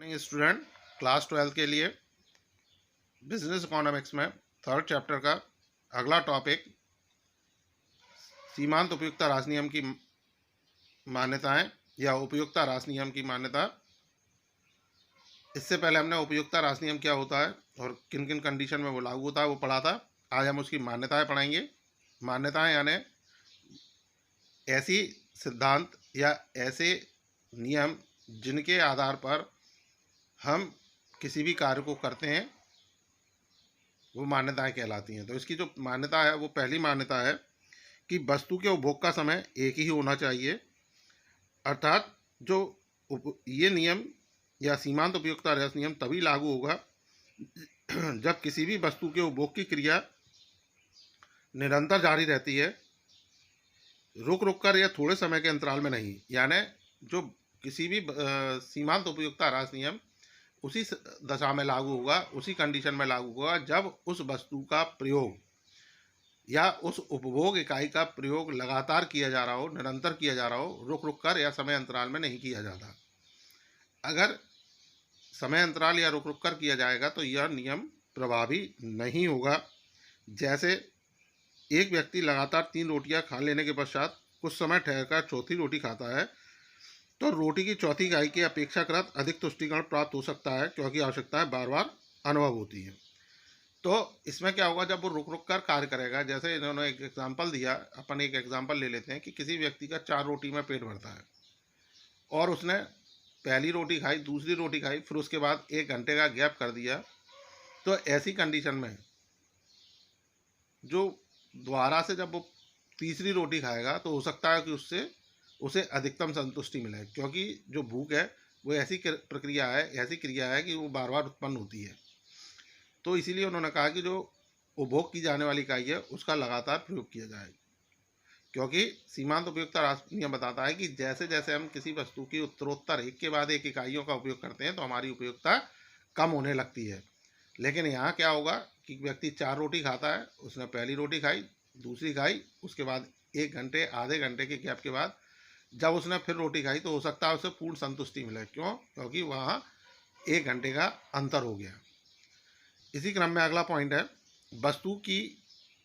Student, class 12 के लिए business economics में थर्ड चैप्टर का अगला टॉपिक सीमांत उपयुक्तता राशि नियम की मान्यताएं या उपयुक्तता राशि नियम की मान्यता। इससे पहले हमने उपयुक्तता राशि नियम क्या होता है और किन किन कंडीशन में वो लागू होता है वो पढ़ा था। आज हम उसकी मान्यताएं पढ़ाएंगे। मान्यताएं यानी ऐसी सिद्धांत या ऐसे नियम जिनके आधार पर हम किसी भी कार्य को करते हैं वो मान्यताएं कहलाती हैं। तो इसकी जो मान्यता है वो पहली मान्यता है कि वस्तु के उपभोग का समय एक ही होना चाहिए। अर्थात जो ये नियम या सीमांत उपयुक्तता राशि नियम तभी लागू होगा जब किसी भी वस्तु के उपभोग की क्रिया निरंतर जारी रहती है, रुक रुक कर या थोड़े समय के अंतराल में नहीं। यानी जो किसी भी सीमांत उपयुक्तता राशि नियम उसी दशा में लागू होगा, उसी कंडीशन में लागू होगा जब उस वस्तु का प्रयोग या उस उपभोग इकाई का प्रयोग लगातार किया जा रहा हो, निरंतर किया जा रहा हो, रुक रुक कर या समय अंतराल में नहीं किया जाता। अगर समय अंतराल या रुक रुक कर किया जाएगा तो यह नियम प्रभावी नहीं होगा। जैसे एक व्यक्ति लगातार 3 रोटियां खा लेने के पश्चात कुछ समय ठहरकर चौथी रोटी खाता है तो रोटी की चौथी इकाई की अपेक्षाकृत अधिक तुष्टिकरण प्राप्त हो सकता है, क्योंकि आवश्यकताएं बार बार अनुभव होती हैं। तो इसमें क्या होगा, जब वो रुक रुक कर कार्य करेगा, जैसे इन्होंने एक एग्जाम्पल दिया, अपन एक एग्जाम्पल ले लेते हैं कि किसी व्यक्ति का 4 रोटी में पेट भरता है और उसने पहली रोटी खाई, दूसरी रोटी खाई, फिर उसके बाद 1 घंटे का गैप कर दिया। तो ऐसी कंडीशन में जो दोबारा से जब वो तीसरी रोटी खाएगा तो हो सकता है कि उसे अधिकतम संतुष्टि मिले, क्योंकि जो भूख है वो ऐसी प्रक्रिया है, ऐसी क्रिया है कि वो बार बार उत्पन्न होती है। तो इसीलिए उन्होंने कहा कि जो उपभोग की जाने वाली इकाई है उसका लगातार प्रयोग किया जाए, क्योंकि सीमांत उपयुक्तता राशि नियम बताता है कि जैसे जैसे हम किसी वस्तु की उत्तरोत्तर एक के बाद एक इकाइयों का उपयोग करते हैं तो हमारी उपयुक्तता कम होने लगती है। लेकिन यहाँ क्या होगा कि व्यक्ति 4 रोटी खाता है, उसने पहली रोटी खाई, दूसरी खाई, उसके बाद 1 घंटे आधे घंटे के गैप के बाद जब उसने फिर रोटी खाई तो हो सकता है उसे पूर्ण संतुष्टि मिले। क्यों? क्योंकि वहाँ 1 घंटे का अंतर हो गया। इसी क्रम में अगला पॉइंट है, वस्तु की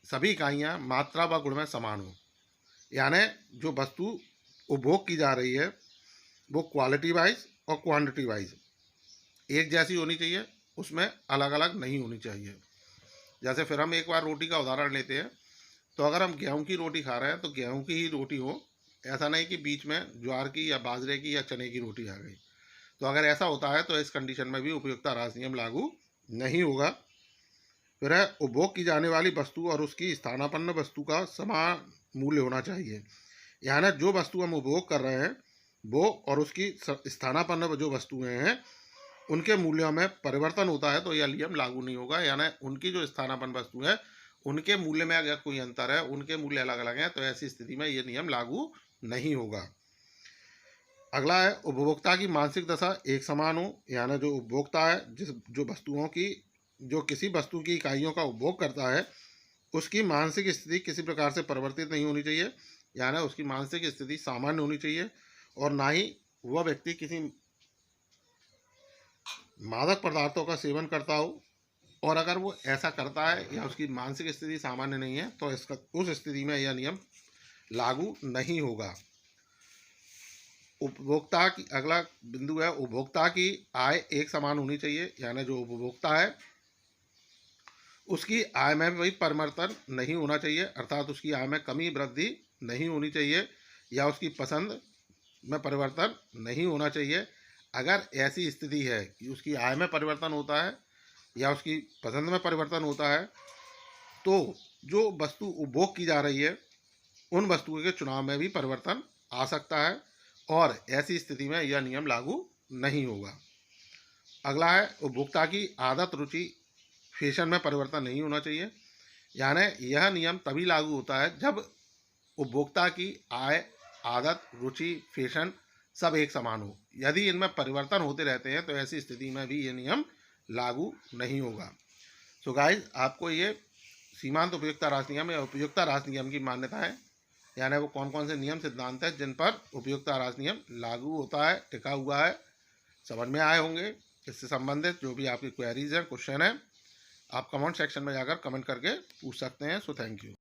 सभी इकाइयाँ मात्रा व गुण में समान हो। यानी जो वस्तु उपभोग की जा रही है वो क्वालिटी वाइज और क्वांटिटी वाइज एक जैसी होनी चाहिए, उसमें अलग अलग नहीं होनी चाहिए। जैसे फिर हम एक बार रोटी का उदाहरण लेते हैं, तो अगर हम गेहूं की रोटी खा रहे हैं तो गेहूं की ही रोटी हो, ऐसा नहीं कि बीच में ज्वार की या बाजरे की या चने की रोटी आ गई। तो अगर ऐसा होता है तो इस कंडीशन में भी उपयुक्तता राशि नियम लागू नहीं होगा। फिर है, उपभोग की जाने वाली वस्तु और उसकी स्थानापन्न वस्तु का समान मूल्य होना चाहिए। यानी जो वस्तु हम उपभोग कर रहे हैं वो और उसकी स्थानापन्न जो वस्तुएं हैं उनके मूल्यों में परिवर्तन होता है तो यह नियम लागू नहीं होगा। यानी उनकी जो स्थानापन्न वस्तु है उनके मूल्य में अगर कोई अंतर है, उनके मूल्य अलग अलग हैं, तो ऐसी स्थिति में ये नियम लागू नहीं होगा। अगला है, उपभोक्ता की मानसिक दशा एक समान हो। यानी जो उपभोक्ता है, जो वस्तुओं की, जो किसी वस्तु की इकाइयों का उपभोग करता है, उसकी मानसिक स्थिति किसी प्रकार से परिवर्तित नहीं होनी चाहिए। यानी उसकी मानसिक स्थिति सामान्य होनी चाहिए और ना ही वह व्यक्ति किसी मादक पदार्थों का सेवन करता हो। और अगर वो ऐसा करता है या उसकी मानसिक स्थिति सामान्य नहीं है तो इसका उस स्थिति में यह नियम लागू नहीं होगा। उपभोक्ता की अगला बिंदु है, उपभोक्ता की आय एक समान होनी चाहिए। यानी जो उपभोक्ता है उसकी आय में कोई परिवर्तन नहीं होना चाहिए, अर्थात उसकी आय में कमी वृद्धि नहीं होनी चाहिए या उसकी पसंद में परिवर्तन नहीं होना चाहिए। अगर ऐसी स्थिति है कि उसकी आय में परिवर्तन होता है या उसकी पसंद में परिवर्तन होता है तो जो वस्तु उपभोग की जा रही है उन वस्तुओं के चुनाव में भी परिवर्तन आ सकता है और ऐसी स्थिति में यह नियम लागू नहीं होगा। अगला है, उपभोक्ता की आदत रुचि फैशन में परिवर्तन नहीं होना चाहिए। यानी यह नियम तभी लागू होता है जब उपभोक्ता की आय, आदत, रुचि, फैशन सब एक समान हो। यदि इनमें परिवर्तन होते रहते हैं तो ऐसी स्थिति में भी ये नियम लागू नहीं होगा। सो गाइस, आपको ये सीमांत उपयुक्तता राशि नियम या उपयुक्तता राशि नियम की मान्यता है, यानी वो कौन कौन से नियम सिद्धांत है जिन पर उपयुक्तता राशि नियम लागू होता है, टिका हुआ है, समझ में आए होंगे। इससे संबंधित जो भी आपकी क्वेरीज हैं, क्वेश्चन है, आप कमेंट सेक्शन में जाकर कमेंट करके पूछ सकते हैं। So thank you.